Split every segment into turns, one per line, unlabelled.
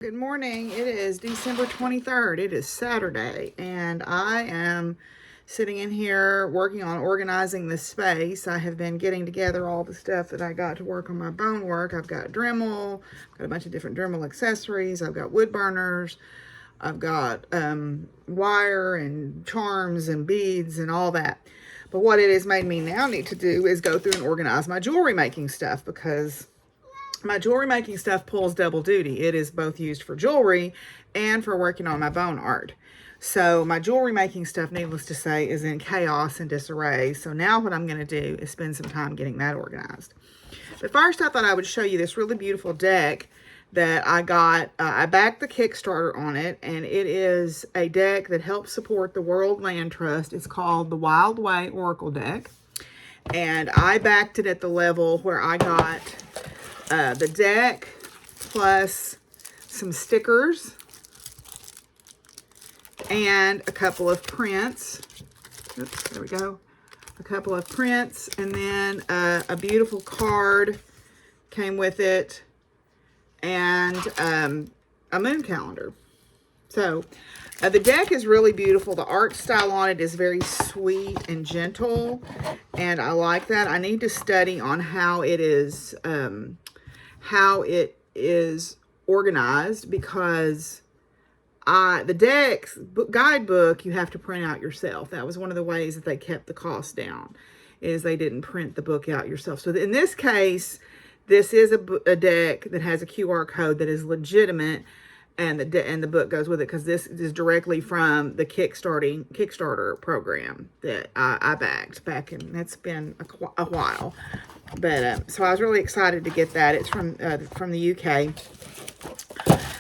Good morning. It is December 23rd. It is Saturday, and I am sitting in here working on organizing this space. I have been getting together all the stuff that I got to work on my bone work. I've got Dremel, got a bunch of different Dremel accessories. I've got wood burners. I've got wire and charms and beads and all that. But what it has made me now need to do is go through and organize my jewelry making stuff, because my jewelry making stuff pulls double duty. It is both used for jewelry and for working on my bone art. So my jewelry making stuff, needless to say, is in chaos and disarray. So now what I'm going to do is spend some time getting that organized. But first, I thought I would show you this really beautiful deck that I got. I backed the Kickstarter on it, and it is a deck that helps support the World Land Trust. It's called the Wild Way Oracle deck. And I backed it at the level where I got the deck plus some stickers and a couple of prints. Oops, there we go. A couple of prints, and then a beautiful card came with it, and a moon calendar. So the deck is really beautiful. The art style on it is very sweet and gentle, and I like that. I need to study on how it is organized, because the deck's guidebook you have to print out yourself. That was one of the ways that they kept the cost down, is they didn't print the book out yourself. So in this case, this is a deck that has a QR code that is legitimate, and the book goes with it, because this is directly from the Kickstarter program that I backed back in. That's been a while, but so I was really excited to get that. It's from the UK.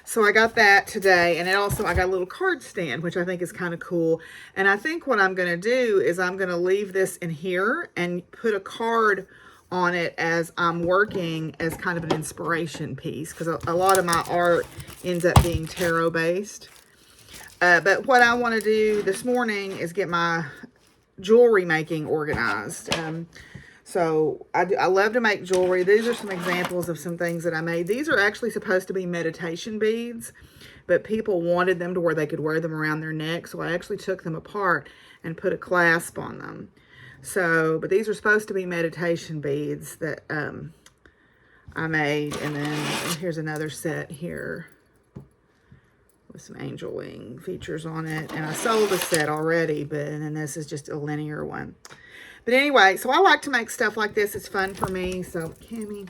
So I got that today, and I got a little card stand, which I think is kind of cool. And I think what I'm going to do is I'm going to leave this in here and put a card on it as I'm working, as kind of an inspiration piece, because a lot of my art ends up being tarot based. But what I want to do this morning is get my jewelry making organized. So I love to make jewelry. These are some examples of some things that I made. These are actually supposed to be meditation beads, but people wanted them to where they could wear them around their neck. So I actually took them apart and put a clasp on them. So, but these are supposed to be meditation beads that I made. And then here's another set here with some angel wing features on it. And I sold a set already, and then this is just a linear one. But anyway, so I like to make stuff like this. It's fun for me. So Cammie,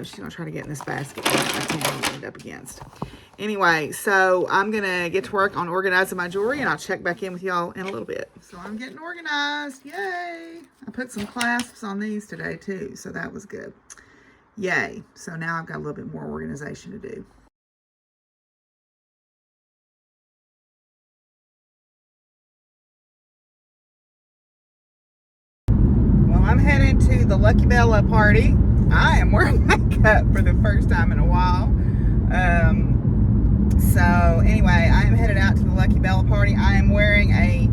she's going to try to get in this basket that Cammie ended up against. Anyway, so I'm going to get to work on organizing my jewelry, and I'll check back in with y'all in a little bit. So I'm getting organized. Yay. I put some clasps on these today too, so that was good. Yay. So now I've got a little bit more organization to do. Well, I'm headed to the Lucky Bella party. I am wearing makeup for the first time in a while. So anyway, I am headed out to the Lucky Bella party. I am wearing a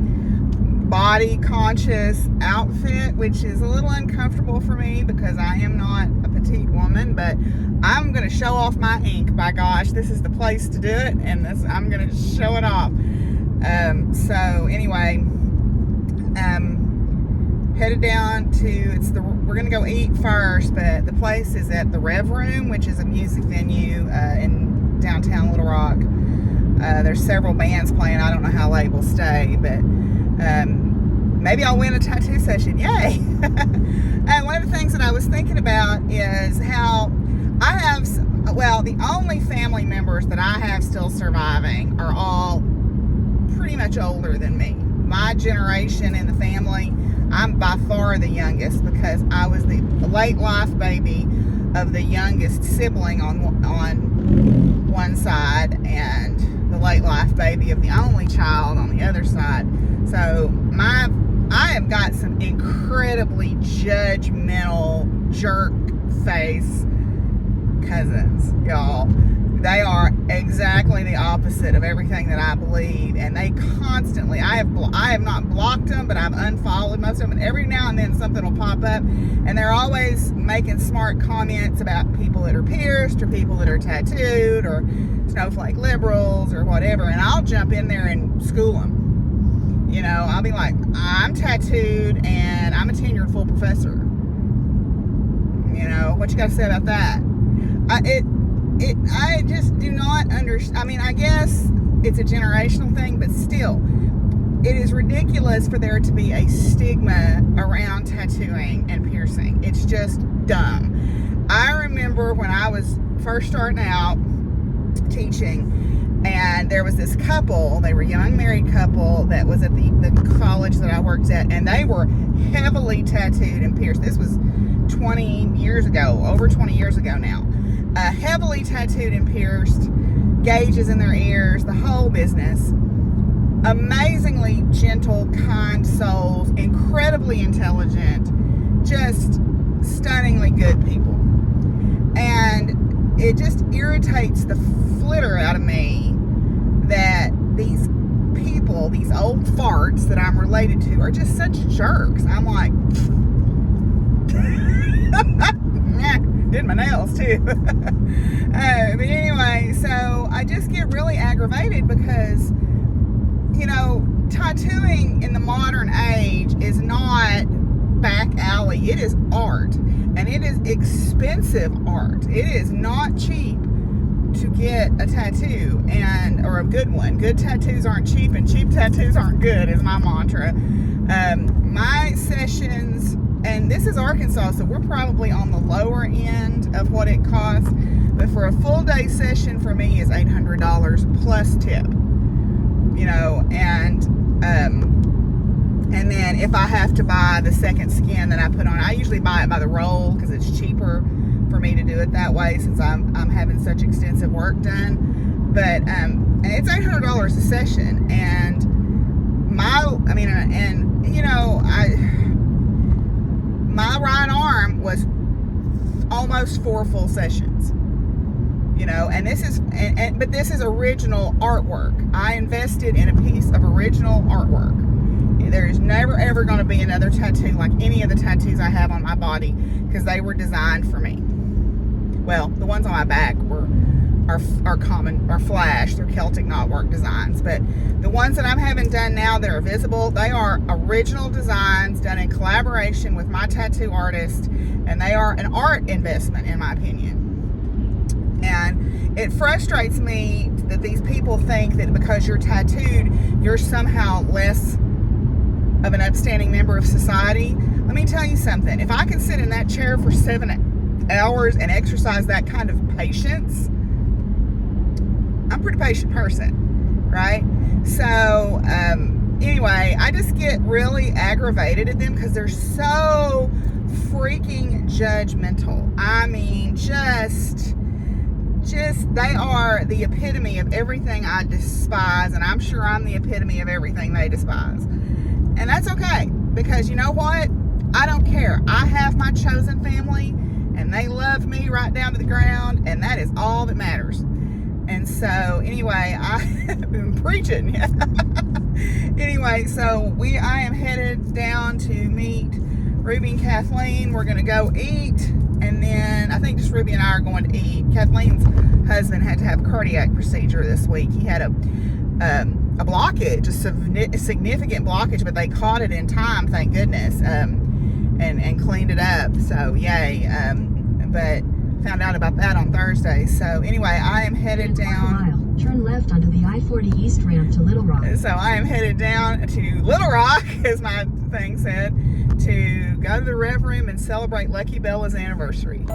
body conscious outfit, which is a little uncomfortable for me because I am not a petite woman, but I'm going to show off my ink. By gosh, this is the place to do it, and I'm going to show it off. So anyway, headed down to, we're going to go eat first, but the place is at the Rev Room, which is a music venue in downtown Little Rock. There's several bands playing. I don't know how late we'll stay, but maybe I'll win a tattoo session. Yay! And one of the things that I was thinking about is how I have, the only family members that I have still surviving are all pretty much older than me. My generation in the family, I'm by far the youngest, because I was the late life baby of the youngest sibling on one side, and the late life baby of the only child on the other side. So I have got some incredibly judgmental, jerk face cousins, y'all. They are exactly the opposite of everything that I believe, and they constantly, I have not blocked them, but I've unfollowed most of them, and every now and then something will pop up, and they're always making smart comments about people that are pierced, or people that are tattooed, or snowflake liberals, or whatever, and I'll jump in there and school them. You know, I'll be like, I'm tattooed, and I'm a tenured full professor. You know, what you got to say about that? I just do not understand. I mean, I guess it's a generational thing, but still, it is ridiculous for there to be a stigma around tattooing and piercing. It's just dumb. I remember when I was first starting out teaching, and there was this couple, they were a young married couple that was at the college that I worked at, and they were heavily tattooed and pierced. This was 20 years ago, over 20 years ago now. Heavily tattooed and pierced, gauges in their ears, the whole business. Amazingly gentle, kind souls, incredibly intelligent, just stunningly good people. And it just irritates the flitter out of me that these people, these old farts that I'm related to, are just such jerks. I'm like, did my nails too. But anyway, so I just get really aggravated because, you know, tattooing in the modern age is not back alley. It is art, and it is expensive art. It is not cheap to get a tattoo, or a good one. Good tattoos aren't cheap, and cheap tattoos aren't good, is my mantra. My sessions, and this is Arkansas, so we're probably on the lower end of what it costs, but for a full day session for me is $800 plus tip, you know, and then if I have to buy the second skin that I put on, I usually buy it by the roll because it's cheaper for me to do it that way since I'm having such extensive work done. But and it's $800 a session, and you know, my right arm was almost 4 full sessions, you know, and this is, but this is original artwork. I invested in a piece of original artwork. There is never ever going to be another tattoo like any of the tattoos I have on my body because they were designed for me. Well, the ones on my back are flash, they're Celtic knotwork designs, but the ones that I'm having done now that are visible, they are original designs done in collaboration with my tattoo artist, and they are an art investment in my opinion. And it frustrates me that these people think that because you're tattooed, you're somehow less of an upstanding member of society. Let me tell you something. If I can sit in that chair for 7 hours and exercise that kind of patience, I'm a pretty patient person, right? So, anyway, I just get really aggravated at them because they're so freaking judgmental. I mean, just they are the epitome of everything I despise, and I'm sure I'm the epitome of everything they despise. And that's okay, because you know what? I don't care. I have my chosen family, and they love me right down to the ground, and that is all that matters. And so, anyway, I have been preaching. Anyway, so I am headed down to meet Ruby and Kathleen. We're going to go eat, and then I think just Ruby and I are going to eat. Kathleen's husband had to have a cardiac procedure this week. He had a blockage, a significant blockage, but they caught it in time, thank goodness, and cleaned it up. So, yay. But found out about that on Thursday. So anyway, I am headed down.
Turn left onto the I-40 East ramp to Little Rock.
So I am headed down to Little Rock, as my thing said, to go to the Rev Room and celebrate Lucky Bella's anniversary.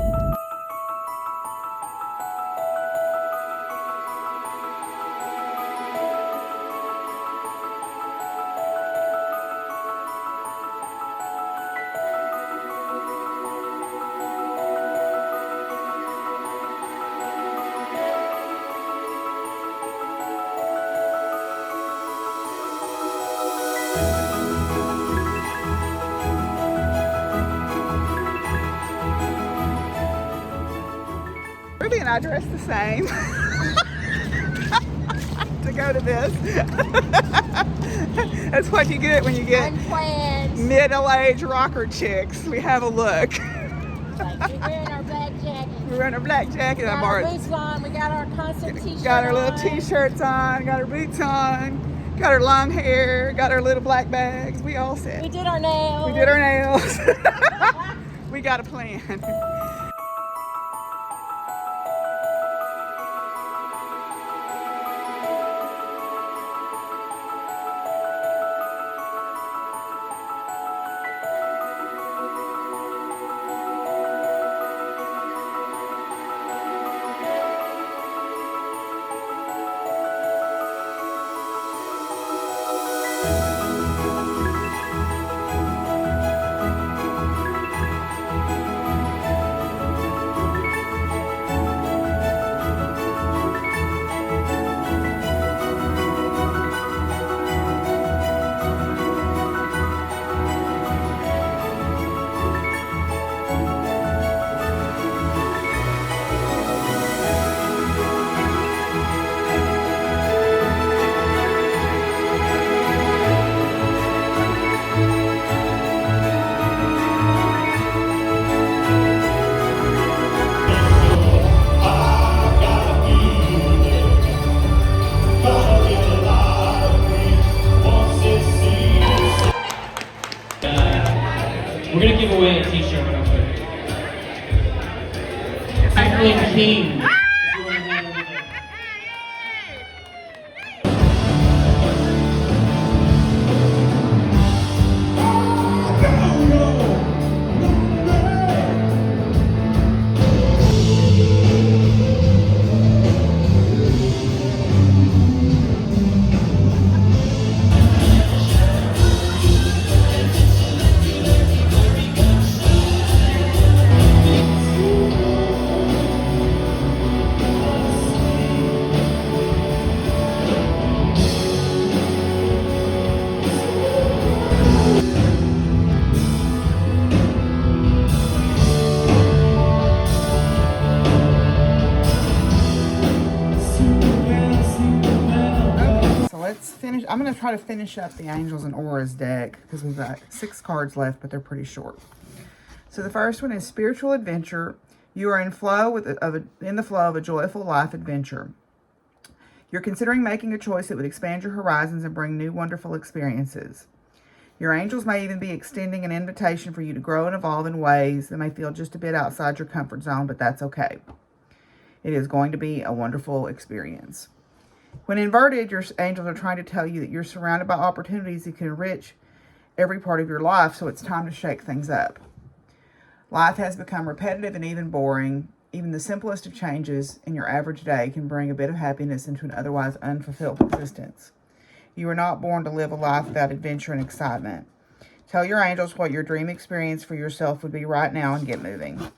Ruby and I dress the same. to go to this. That's what you get when you get
Unplanned.
middle-aged rocker chicks. We have a look.
Like, we're wearing our black jackets.
We're wearing our black jacket.
We got our boots on. We got our constant t-shirt
Got our little
on.
t-shirts on. Got our boots on. Got our long hair. Got our little black bags. We all set.
We did our nails.
We did our nails. We got a plan.
We're gonna give away a t-shirt real quick. Cycling King.
I'm going to try to finish up the Angels and Auras deck because we've got 6 cards left, but they're pretty short. So the first one is Spiritual Adventure. You are in the flow of a joyful life adventure. You're considering making a choice that would expand your horizons and bring new wonderful experiences. Your angels may even be extending an invitation for you to grow and evolve in ways that may feel just a bit outside your comfort zone, but that's okay. It is going to be a wonderful experience. When inverted, your angels are trying to tell you that you're surrounded by opportunities that can enrich every part of your life, so it's time to shake things up. Life has become repetitive and even boring. Even the simplest of changes in your average day can bring a bit of happiness into an otherwise unfulfilled existence. You are not born to live a life without adventure and excitement. Tell your angels what your dream experience for yourself would be right now and get moving.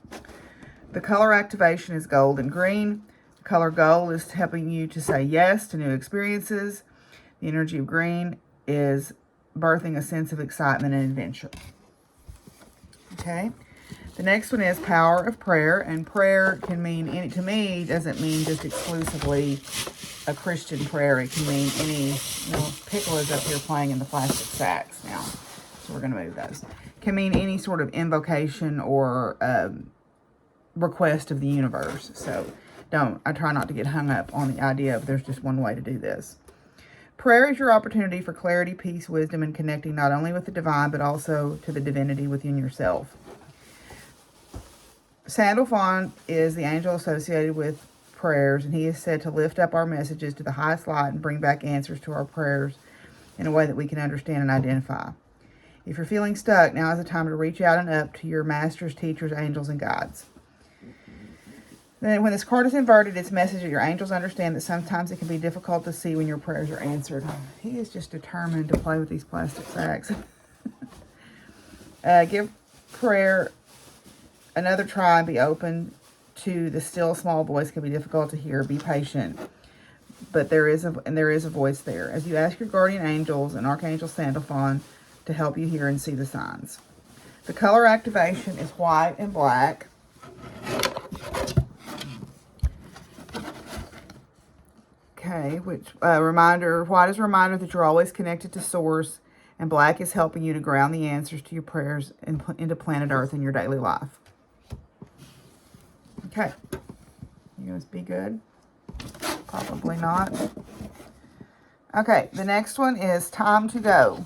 The color activation is gold and green. Color gold is helping you to say yes to new experiences. The energy of green is birthing a sense of excitement and adventure. Okay. The next one is Power of Prayer. And prayer can mean any, to me, doesn't mean just exclusively a Christian prayer. It can mean any, Pickle is up here playing in the plastic sacks now. So we're going to move those. It can mean any sort of invocation or request of the universe. So I try not to get hung up on the idea of there's just one way to do this. Prayer is your opportunity for clarity, peace, wisdom, and connecting not only with the divine, but also to the divinity within yourself. Sandalphon is the angel associated with prayers, and he is said to lift up our messages to the highest light and bring back answers to our prayers in a way that we can understand and identify. If you're feeling stuck, now is the time to reach out and up to your masters, teachers, angels, and guides. Then when this card is inverted, it's a message that your angels understand that sometimes it can be difficult to see when your prayers are answered. He is just determined to play with these plastic sacks. Give prayer another try and be open to the still small voice. Can be difficult to hear. Be patient. But there is a voice there. As you ask your guardian angels and Archangel Sandalphon to help you hear and see the signs. The color activation is white and black. Okay, Okay, which reminder, white is a reminder that you're always connected to source, and black is helping you to ground the answers to your prayers into planet Earth in your daily life. Okay. You guys be good? Probably not. Okay, the next one is time to go.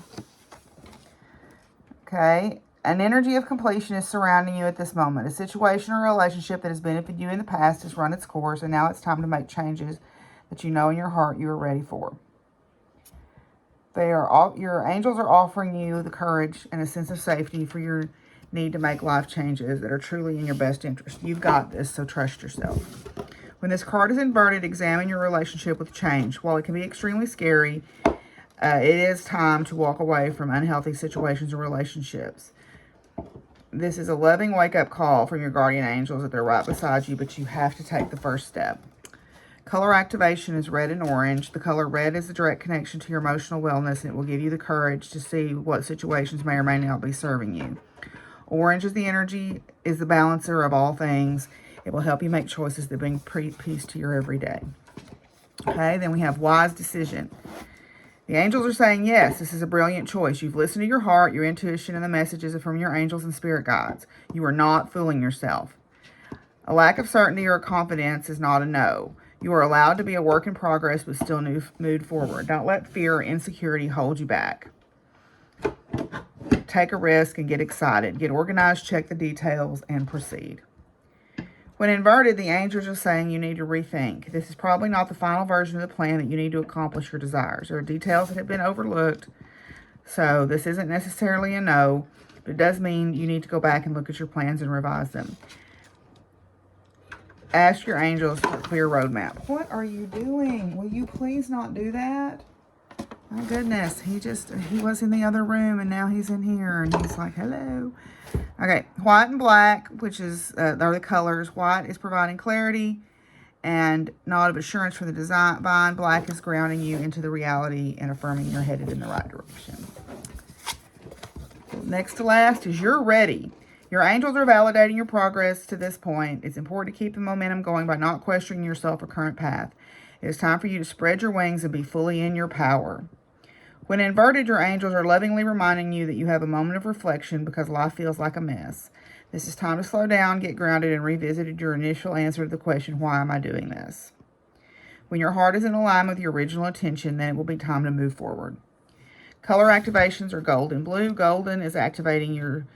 Okay, an energy of completion is surrounding you at this moment. A situation or relationship that has benefited you in the past has run its course, and now it's time to make changes that you know in your heart you are ready for. Your angels are offering you the courage and a sense of safety for your need to make life changes that are truly in your best interest. You've got this, so trust yourself. When this card is inverted, examine your relationship with change. While it can be extremely scary, it is time to walk away from unhealthy situations or relationships. This is a loving wake-up call from your guardian angels that they're right beside you, but you have to take the first step. Color activation is red and orange. The color red is a direct connection to your emotional wellness, and it will give you the courage to see what situations may or may not be serving you. Orange is the energy, is the balancer of all things. It will help you make choices that bring peace to your everyday. Okay, then we have wise decision. The angels are saying, yes, this is a brilliant choice. You've listened to your heart, your intuition, and the messages from your angels and spirit guides. You are not fooling yourself. A lack of certainty or confidence is not a no. You are allowed to be a work in progress, but still move forward. Don't let fear or insecurity hold you back. Take a risk and get excited. Get organized, check the details, and proceed. When inverted, the angels are saying you need to rethink. This is probably not the final version of the plan that you need to accomplish your desires. There are details that have been overlooked, so this isn't necessarily a no, but it does mean you need to go back and look at your plans and revise them. Ask your angels for a clear roadmap. What are you doing? Will you please not do that? My goodness, he was in the other room and now he's in here and he's like, hello. Okay, white and black, which is are the colors. White is providing clarity and nod of assurance from the divine. Black is grounding you into the reality and affirming you're headed in the right direction. Next to last is you're ready. Your angels are validating your progress to this point. It's important to keep the momentum going by not questioning yourself or current path. It is time for you to spread your wings and be fully in your power. When inverted, your angels are lovingly reminding you that you have a moment of reflection because life feels like a mess. This is time to slow down, get grounded, and revisit your initial answer to the question, why am I doing this? When your heart is in alignment with your original intention, then it will be time to move forward. Color activations are gold and blue. Golden is activating your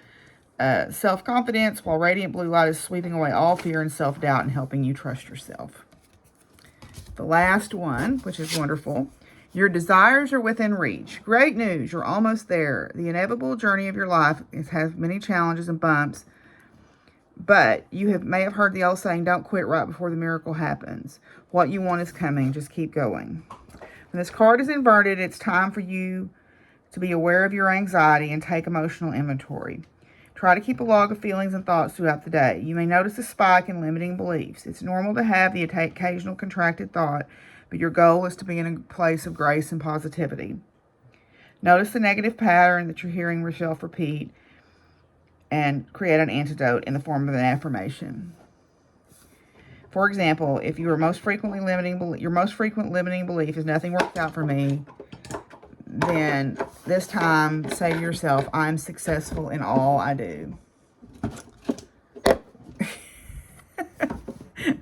self-confidence, while radiant blue light is sweeping away all fear and self-doubt and helping you trust yourself. The last one, which is wonderful. Your desires are within reach. Great news, you're almost there. The inevitable journey of your life has many challenges and bumps, but you may have heard the old saying, don't quit right before the miracle happens. What you want is coming. Just keep going. When this card is inverted, it's time for you to be aware of your anxiety and take emotional inventory. Try to keep a log of feelings and thoughts throughout the day. You may notice a spike in limiting beliefs. It's normal to have the occasional contracted thought, but your goal is to be in a place of grace and positivity. Notice the negative pattern that you're hearing yourself repeat and create an antidote in the form of an affirmation. For example, if your most frequent limiting belief is nothing works out for me, then this time say to yourself, I'm successful in all I do.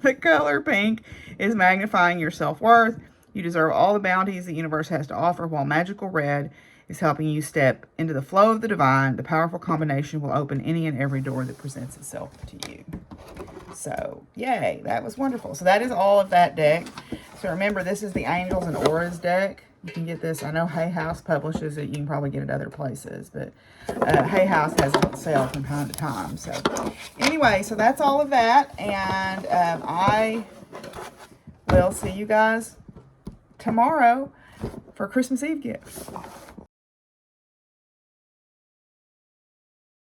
The color pink is magnifying your self-worth. You deserve all the bounties the universe has to offer, while magical red is helping you step into the flow of the divine. The powerful combination will open any and every door that presents itself to you. So, yay, that was wonderful. So that is all of that deck. So remember, this is the Angels and Auras deck. You can get this. I know Hay House publishes it. You can probably get it other places, but Hay House has it on sale from time to time. So anyway, so that's all of that, and I will see you guys tomorrow for Christmas Eve gifts.